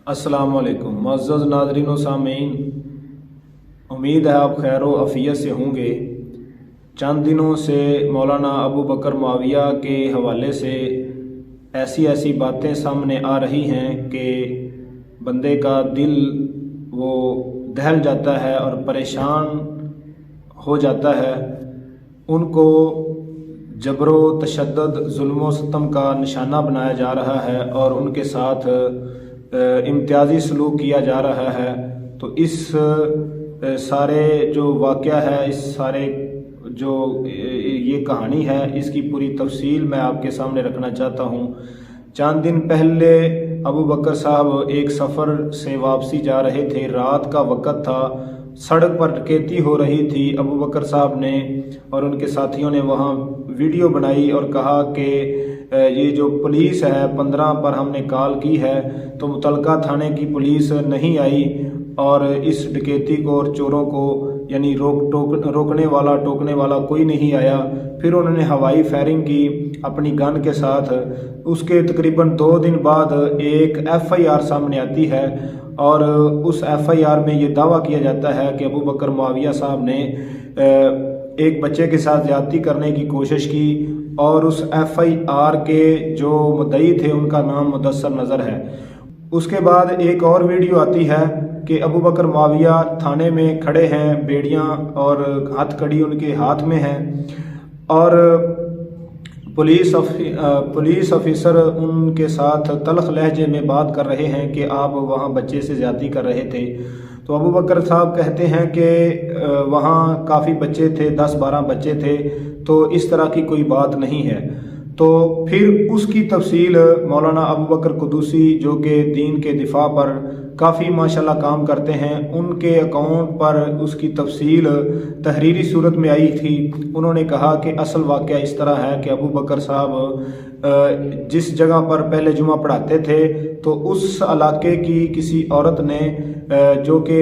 अस्सलाम वालेकुम मुअज़्ज़ज़ नाज़रीन व सामीन, उम्मीद है आप खैर व अफ़ियत से होंगे। चंद दिनों से मौलाना अबू बकर मुआविया के हवाले से ऐसी बातें सामने आ रही हैं कि बंदे का दिल वो दहल जाता है और परेशान हो जाता है। उनको जबरो तशद्दुद जुल्म व सितम का निशाना बनाया जा रहा है और उनके साथ इम्तियाजी सलूक किया जा रहा है। तो इस सारे जो वाक़या है, इस सारे जो ये कहानी है, इसकी पूरी तफसील मैं आपके सामने रखना चाहता हूँ। चंद दिन पहले अबू बकर साहब एक सफ़र से वापसी जा रहे थे, रात का वक़्त था, सड़क पर डकैती हो रही थी। अबू बकर साहब ने और उनके साथियों ने वहाँ वीडियो बनाई और कहा कि ये जो पुलिस है 15 पर हमने कॉल की है तो मुतलका थाने की पुलिस नहीं आई और इस डकैती को और चोरों को यानी रोकने वाला टोकने वाला कोई नहीं आया। फिर उन्होंने हवाई फायरिंग की अपनी गन के साथ। उसके तकरीबन 2 दिन बाद एक FIR सामने आती है और उस FIR में ये दावा किया जाता है कि अबू बकर मुआविया साहब ने एक बच्चे के साथ ज़्यादती करने की कोशिश की और उस FIR के जो मुद्दई थे उनका नाम मुदस्सर नज़र है। उसके बाद एक और वीडियो आती है कि अबू बकर मुआविया थाने में खड़े हैं, बेड़ियां और हथकड़ी उनके हाथ में हैं और पुलिस ऑफिसर उनके साथ तल्ख लहजे में बात कर रहे हैं कि आप वहाँ बच्चे से ज़्यादती कर रहे थे। तो अबू बकर साहब कहते हैं कि वहाँ काफ़ी बच्चे थे, 10-12 बच्चे थे, तो इस तरह की कोई बात नहीं है। तो फिर उसकी तफसील मौलाना अबू बकर कुदूसी जो कि दीन के दिफा पर काफ़ी माशाल्लाह काम करते हैं, उनके अकाउंट पर उसकी तफसील तहरीरी सूरत में आई थी। उन्होंने कहा कि असल वाक़या इस तरह है कि अबू बकर साहब जिस जगह पर पहले जुमा पढ़ाते थे तो उस इलाके की किसी औरत ने जो कि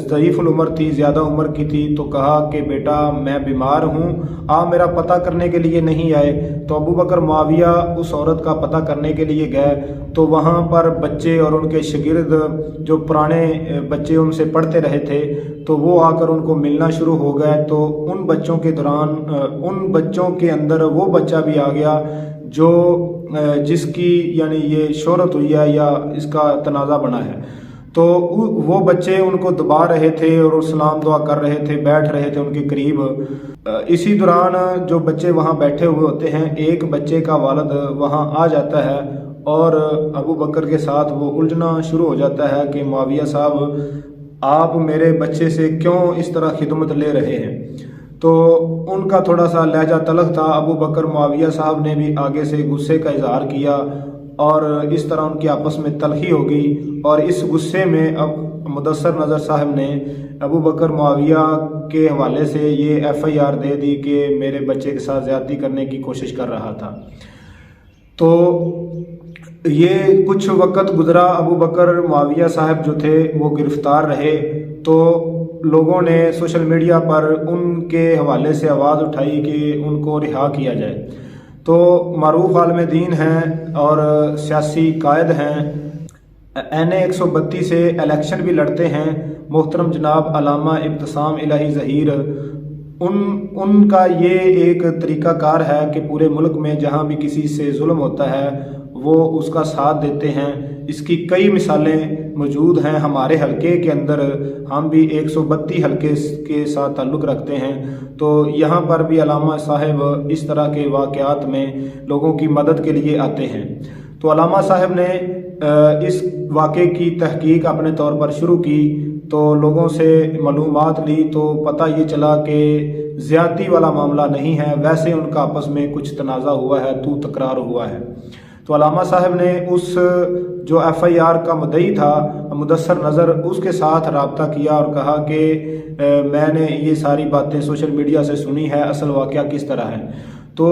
ज़ईफ़ुल उम्र थी, ज़्यादा उम्र की थी, तो कहा कि बेटा मैं बीमार हूँ, आप मेरा पता करने के लिए नहीं आए। तो अबू बकर मुआविया उस औरत का पता करने के लिए गए तो वहाँ पर बच्चे और उनके शागिर्द जो पुराने बच्चे उनसे पढ़ते रहे थे तो वो आकर उनको मिलना शुरू हो गए। तो उन बच्चों के दौरान उन बच्चों के अंदर वो बच्चा भी आ गया जो जिसकी यानी ये शोहरत हुई है या इसका तनाज़ा बना है। तो वो बच्चे उनको दबा रहे थे और सलाम दुआ कर रहे थे, बैठ रहे थे उनके करीब। इसी दौरान जो बच्चे वहाँ बैठे हुए होते हैं, एक बच्चे का वालिद वहाँ आ जाता है और अबू बकर के साथ वो उलझना शुरू हो जाता है कि मुआविया साहब आप मेरे बच्चे से क्यों इस तरह खिदमत ले रहे हैं। तो उनका थोड़ा सा लहजा तलख था। अबू बकर मुआविया साहब ने भी आगे से गुस्से का इजहार किया और इस तरह उनकी आपस में तलखी हो गई और इस गुस्से में अब मुदस्सर नज़र साहब ने अबू बकर मुआविया के हवाले से ये FIR दे दी कि मेरे बच्चे के साथ ज़्यादती करने की कोशिश कर रहा था। तो ये कुछ वक़्त गुज़रा, अबू बकर मुआविया साहब जो थे वो गिरफ़्तार रहे। तो लोगों ने सोशल मीडिया पर उनके हवाले से आवाज़ उठाई कि उनको रिहा किया जाए। तो मारूफ आलम दीन हैं और सियासी कायद हैं, NA 132 से इलेक्शन भी लड़ते हैं, मोहतरम जनाब अल्लामा इब्तिसाम इलाही ज़हीर। उनका ये एक तरीक़ाकार है कि पूरे मुल्क में जहाँ भी किसी से जुल्म होता है वो उसका साथ देते हैं। इसकी कई मिसालें मौजूद हैं हमारे हलके के अंदर, हम भी 132 हलके के साथ ताल्लुक़ रखते हैं। तो यहाँ पर भी अल्लामा साहब इस तरह के वाक़यात में लोगों की मदद के लिए आते हैं। तो अल्लामा साहब ने इस वाक़े की तहकीक अपने तौर पर शुरू की तो लोगों से मालूमात ली तो पता ये चला कि ज़्यादती वाला मामला नहीं है, वैसे उनका आपस में कुछ तनाज़ा हुआ है, तू तकरार हुआ है। तो अल्लामा साहब ने उस जो FIR का मुद्दई था मुदस्सर नज़र, उसके साथ रब्ता किया और कहा कि मैंने ये सारी बातें सोशल मीडिया से सुनी है, असल वाक़या किस तरह है। तो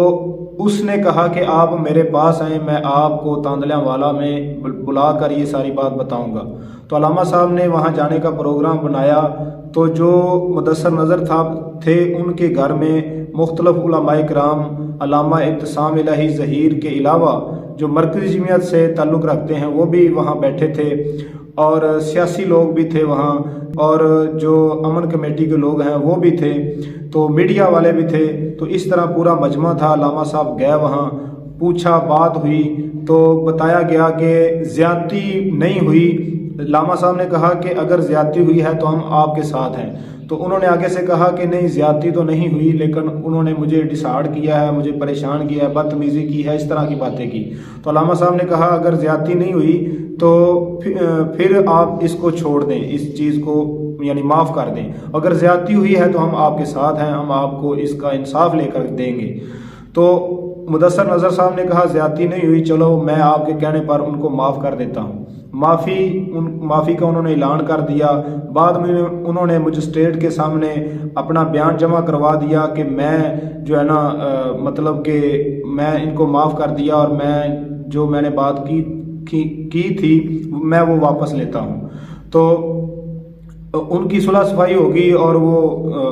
उसने कहा कि आप मेरे पास आएँ, मैं आपको तांदलियाँ वाला में बुला कर ये सारी बात बताऊंगा। तो अल्लामा साहब ने वहाँ जाने का प्रोग्राम बनाया। तो जो मुदस्सर नज़र थे उनके घर में मुख्तलिफ उलमाए किराम अल्लामा इब्तिसाम इलाही ज़हीर के अलावा जो मरकज़ी जमीयत से ताल्लुक़ रखते हैं वो भी वहाँ बैठे थे, और सियासी लोग भी थे वहाँ, और जो अमन कमेटी के लोग हैं वो भी थे, तो मीडिया वाले भी थे। तो इस तरह पूरा मजमा था। लामा साहब गए वहाँ, पूछा, बात हुई, तो बताया गया कि ज़्यादती नहीं हुई। लामा साहब ने कहा कि अगर ज़्यादती हुई है तो हम आपके साथ हैं। तो उन्होंने आगे से कहा कि नहीं, ज़्यादती तो नहीं हुई, लेकिन उन्होंने मुझे डिसहार्ड किया है, मुझे परेशान किया है, बदतमीज़ी की है, इस तरह की बातें की। तो लामा साहब ने कहा अगर ज़्यादती नहीं हुई तो फिर आप इसको छोड़ दें, इस चीज़ को यानी माफ़ कर दें। अगर ज़्यादती हुई है तो हम आपके साथ हैं, हम आपको इसका इंसाफ लेकर देंगे। तो मुदस्सर नज़र साहब ने कहा ज़्यादती नहीं हुई, चलो मैं आपके कहने पर उनको माफ़ कर देता हूँ। माफ़ी का उन्होंने ऐलान कर दिया। बाद में उन्होंने मजिस्ट्रेट के सामने अपना बयान जमा करवा दिया कि मैं जो है ना मतलब कि मैं इनको माफ़ कर दिया, और मैं जो मैंने बात की थी मैं वो वापस लेता हूँ। तो उनकी सुलह सफाई होगी और वो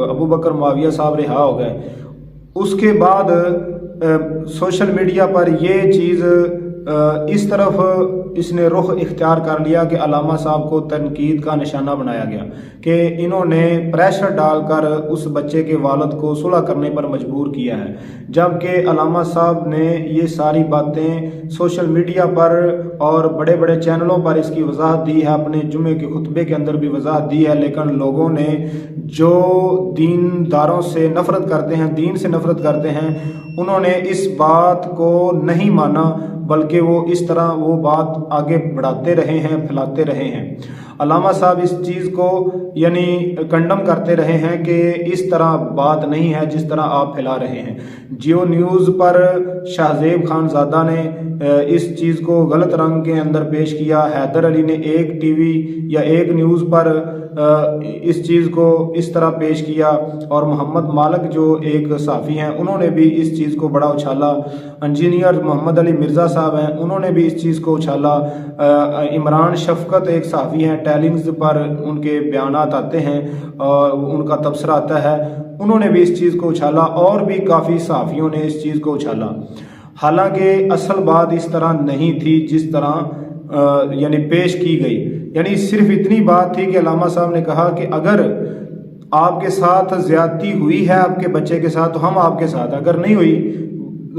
अबू बकर मुआविया साहब रिहा हो गए। उसके बाद सोशल मीडिया पर ये चीज़ इस तरफ इसने रुख इख्तियार कर लिया कि अलामा साहब को तनकीद का निशाना बनाया गया कि इन्होंने प्रेशर डालकर उस बच्चे के वालिद को सुलह करने पर मजबूर किया है। जबकि अलामा साहब ने ये सारी बातें सोशल मीडिया पर और बड़े बड़े चैनलों पर इसकी वजाहत दी है, अपने जुमे के खुतबे के अंदर भी वजाहत दी है, लेकिन लोगों ने जो दीनदारों से नफ़रत करते हैं, दीन से नफ़रत करते हैं, उन्होंने इस बात को नहीं माना, बल्कि वो इस तरह वो बात आगे बढ़ाते रहे हैं, फैलाते रहे हैं। अलामा साहब इस चीज़ को यानी कंडम करते रहे हैं कि इस तरह बात नहीं है जिस तरह आप फैला रहे हैं। जियो न्यूज़ पर शाहजेब खानज़ादा ने इस चीज़ को गलत रंग के अंदर पेश किया। हैदर अली ने एक टीवी या एक न्यूज़ पर इस चीज़ को इस तरह पेश किया, और मोहम्मद मालिक जो एक सहाफ़ी हैं उन्होंने भी इस चीज़ को बड़ा उछाला। इंजीनियर मोहम्मद अली मिर्ज़ा साहब हैं, उन्होंने भी इस चीज़ को उछाला। इमरान शफकत एक सहाफ़ी हैं, टेलिंग्स पर उनके बयानात आते हैं और उनका तबसरा आता है, उन्होंने भी इस चीज़ को उछाला, और भी काफ़ी सहाफ़ियों ने इस चीज़ को उछाला। हालांकि असल बात इस तरह नहीं थी जिस तरह यानी पेश की गई। यानी सिर्फ इतनी बात थी कि अलामा साहब ने कहा कि अगर आपके साथ ज़्यादती हुई है आपके बच्चे के साथ तो हम आपके साथ, अगर नहीं हुई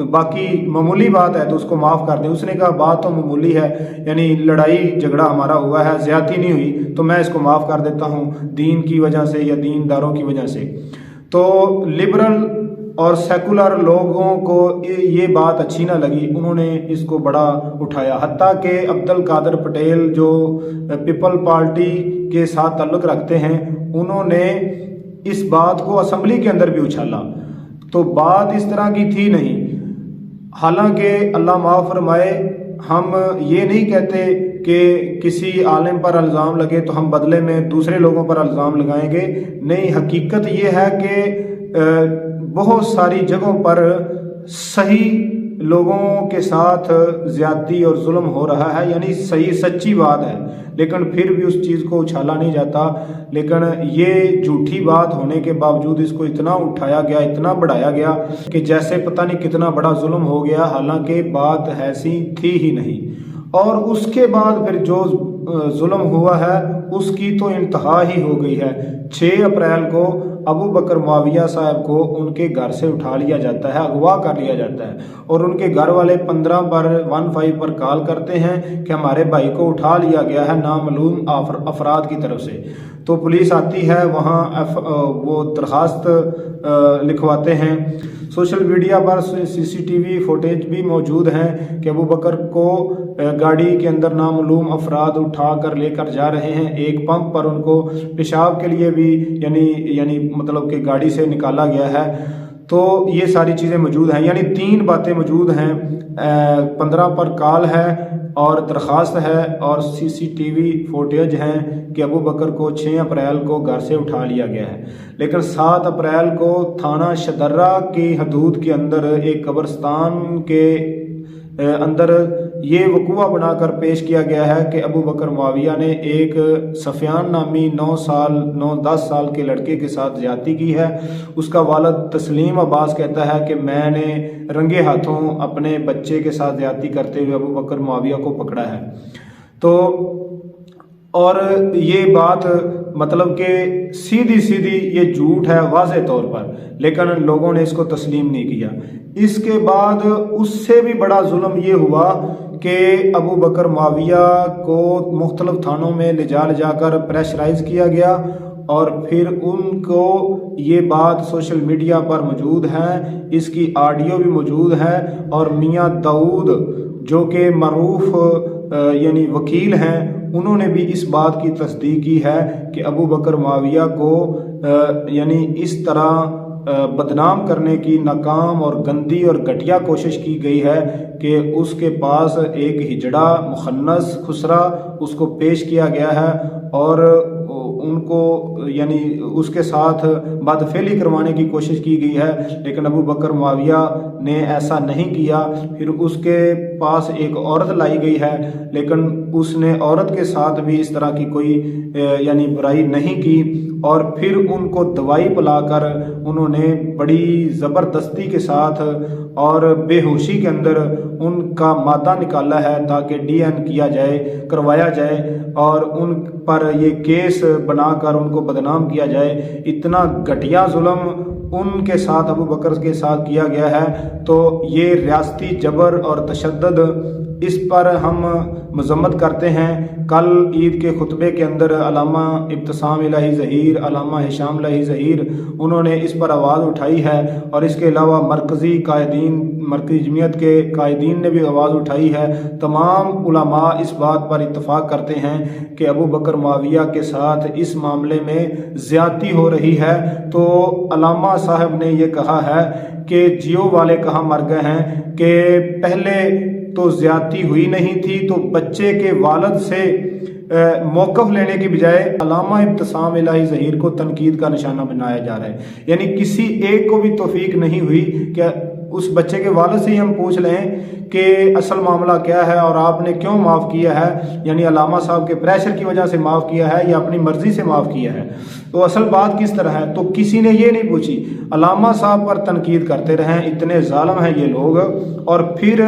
बाकी मामूली बात है तो उसको माफ़ कर दें। उसने कहा बात तो मामूली है, यानी लड़ाई झगड़ा हमारा हुआ है, ज़्यादती नहीं हुई, तो मैं इसको माफ़ कर देता हूँ दीन की वजह से या दीनदारों की वजह से। तो लिबरल और सेकुलर लोगों को ये बात अच्छी ना लगी, उन्होंने इसको बड़ा उठाया। हत्ता कि अब्दुल कादर पटेल जो पीपल पार्टी के साथ ताल्लुक़ रखते हैं, उन्होंने इस बात को असम्बली के अंदर भी उछाला। तो बात इस तरह की थी नहीं। हालांकि अल्लाह माफ़ फरमाए, हम ये नहीं कहते कि किसी आलिम पर इल्ज़ाम लगे तो हम बदले में दूसरे लोगों पर इल्ज़ाम लगाएंगे। नहीं, हकीकत ये है कि बहुत सारी जगहों पर सही लोगों के साथ ज़्यादती और जुल्म हो रहा है, यानी सही सच्ची बात है, लेकिन फिर भी उस चीज़ को उछाला नहीं जाता। लेकिन ये झूठी बात होने के बावजूद इसको इतना उठाया गया, इतना बढ़ाया गया कि जैसे पता नहीं कितना बड़ा जुल्म हो गया, हालांकि बात ऐसी थी ही नहीं। और उसके बाद फिर जो जुल्म हुआ है उसकी तो इंतहा ही हो गई है। 6 अप्रैल को अबू बकर मुआविया साहब को उनके घर से उठा लिया जाता है, अगवा कर लिया जाता है, और उनके घर वाले 15 पर कॉल करते हैं कि हमारे भाई को उठा लिया गया है नामालूम अफराद की तरफ से। तो पुलिस आती है, वहाँ वो दरखास्त लिखवाते हैं। सोशल मीडिया पर CCTV फुटेज भी मौजूद हैं कि अबू बकर को गाड़ी के अंदर नामालूम अफराद उठा कर लेकर जा रहे हैं। एक पंप पर उनको पेशाब के लिए भी यानी मतलब कि गाड़ी से निकाला गया है। तो ये सारी चीज़ें मौजूद हैं, यानी 3 बातें मौजूद हैं। 15 पर कॉल है और दरख्वास्त है और CCTV फुटेज हैं कि अबू बकर को 6 अप्रैल को घर से उठा लिया गया है। लेकिन 7 अप्रैल को थाना शदर्रा की हदूद के अंदर एक कब्रिस्तान के अंदर یہ وقوع بنا کر پیش کیا گیا ہے کہ ابو بکر معاویہ نے ایک سفیان نامی 9-10 سال کے لڑکے کے ساتھ زیادتی کی ہے۔ اس کا والد تسلیم عباس کہتا ہے کہ میں نے رنگے ہاتھوں اپنے بچے کے ساتھ زیادتی کرتے ہوئے ابو بکر معاویہ کو پکڑا ہے۔ تو اور یہ بات مطلب کہ سیدھی یہ جھوٹ ہے واضح طور پر، لیکن لوگوں نے اس کو تسلیم نہیں کیا۔ اس کے بعد اس سے بھی بڑا ظلم یہ ہوا کہ ابو بکر معاویہ کو مختلف تھانوں میں لے جا کر پریشرائز کیا گیا، اور پھر ان کو یہ بات سوشل میڈیا پر موجود ہے، اس کی آڈیو بھی موجود ہے، اور میاں داؤد جو کہ معروف یعنی وکیل ہیں، انہوں نے بھی اس بات کی تصدیق کی ہے کہ ابو بکر معاویہ کو یعنی اس طرح بدنام کرنے کی ناکام اور گندی اور گھٹیا کوشش کی گئی ہے کہ اس کے پاس ایک ہجڑا مخنث خسرا اس کو پیش کیا گیا ہے، اور ان کو یعنی اس کے ساتھ بدفعلی کروانے کی کوشش کی گئی ہے، لیکن ابو بکر معاویہ نے ایسا نہیں کیا۔ پھر اس کے پاس ایک عورت لائی گئی ہے، لیکن اس نے عورت کے ساتھ بھی اس طرح کی کوئی یعنی برائی نہیں کی، اور پھر ان کو دوائی پلا کر انہوں نے بڑی زبردستی کے ساتھ اور بے ہوشی کے اندر ان کا مادہ نکالا ہے تاکہ ڈی این کروایا جائے، اور ان پر یہ کیس بنا کر ان کو بدنام کیا جائے۔ اتنا گھٹیا ظلم ان کے ساتھ ابو بکر کے ساتھ کیا گیا ہے، تو یہ ریاستی جبر اور تشدد، اس پر ہم مذمت کرتے ہیں۔ کل عید کے خطبے کے اندر علامہ ابتسام الہی ظہیر، علامہ ہشام الہی ظہیر، انہوں نے اس پر آواز اٹھائی ہے، اور اس کے علاوہ مرکزی جمعیت کے قائدین نے بھی آواز اٹھائی ہے۔ تمام علماء اس بات پر اتفاق کرتے ہیں کہ ابو بکر معاویہ کے ساتھ اس معاملے میں زیادتی ہو رہی ہے۔ تو علامہ صاحب نے یہ کہا ہے کہ جیو والے کہاں مر گئے ہیں کہ پہلے تو زیادتی ہوئی نہیں تھی، تو بچے کے والد سے موقف لینے کی بجائے علامہ ابتسام الہی ظہیر کو تنقید کا نشانہ بنایا جا رہا ہے۔ یعنی کسی ایک کو بھی توفیق نہیں ہوئی کہ اس بچے کے والد سے ہی ہم پوچھ لیں کہ اصل معاملہ کیا ہے اور آپ نے کیوں معاف کیا ہے، یعنی علامہ صاحب کے پریشر کی وجہ سے معاف کیا ہے یا اپنی مرضی سے معاف کیا ہے، تو اصل بات کس طرح ہے؟ تو کسی نے یہ نہیں پوچھی، علامہ صاحب پر تنقید کرتے رہیں، اتنے ظالم ہیں یہ لوگ، اور پھر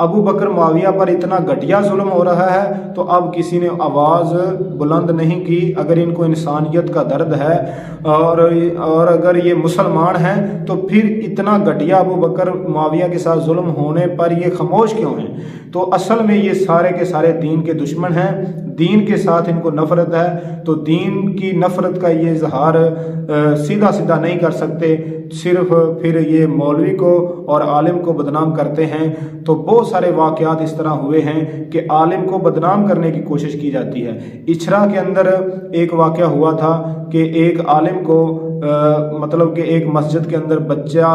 ابو بکر معاویہ پر اتنا گھٹیا ظلم ہو رہا ہے تو اب کسی نے آواز بلند نہیں کی۔ اگر ان کو انسانیت کا درد ہے اور اگر یہ مسلمان ہیں تو پھر اتنا گھٹیا ابو بکر معاویہ کے ساتھ ظلم ہونے پر یہ خاموش کیوں ہیں؟ تو اصل میں یہ سارے کے سارے دین کے دشمن ہیں، دین کے ساتھ ان کو نفرت ہے، تو دین کی نفرت کا یہ اظہار سیدھا نہیں کر سکتے، صرف پھر یہ مولوی کو اور عالم کو بدنام کرتے ہیں۔ تو بہت سارے واقعات اس طرح ہوئے ہیں کہ عالم کو بدنام کرنے کی کوشش کی جاتی ہے۔ اچھرا کے اندر ایک واقعہ ہوا تھا کہ ایک عالم کو مطلب کہ ایک مسجد کے اندر بچہ،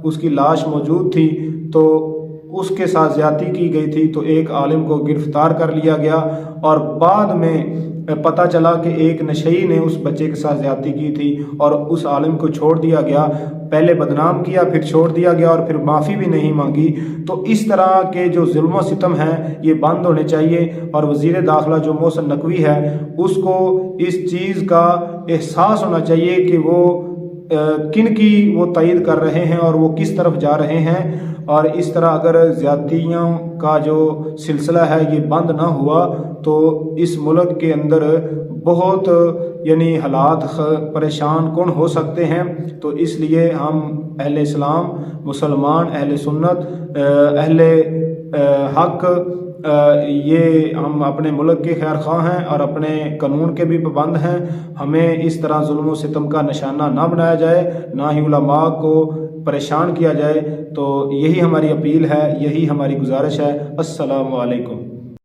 اس کی لاش موجود تھی، تو اس کے ساتھ زیادتی کی گئی تھی، تو ایک عالم کو گرفتار کر لیا گیا، اور بعد میں پتہ چلا کہ ایک نشئی نے اس بچے کے ساتھ زیادتی کی تھی اور اس عالم کو چھوڑ دیا گیا۔ پہلے بدنام کیا، پھر چھوڑ دیا گیا، اور پھر معافی بھی نہیں مانگی۔ تو اس طرح کے جو ظلم و ستم ہیں یہ بند ہونے چاہیے، اور وزیر داخلہ جو محسن نقوی ہے اس کو اس چیز کا احساس ہونا چاہیے کہ وہ کن کی وہ تائید کر رہے ہیں اور وہ کس طرف جا رہے ہیں، اور اس طرح اگر زیادتیوں کا جو سلسلہ ہے یہ بند نہ ہوا تو اس ملک کے اندر بہت یعنی حالات پریشان کن ہو سکتے ہیں۔ تو اس لیے ہم اہل اسلام، مسلمان، اہل سنت، اہل حق، یہ ہم اپنے ملک کے خیر خواہ ہیں اور اپنے قانون کے بھی پابند ہیں۔ ہمیں اس طرح ظلم و ستم کا نشانہ نہ بنایا جائے، نہ ہی علماء کو پریشان کیا جائے۔ تو یہی ہماری اپیل ہے، یہی ہماری گزارش ہے۔ السلام علیکم۔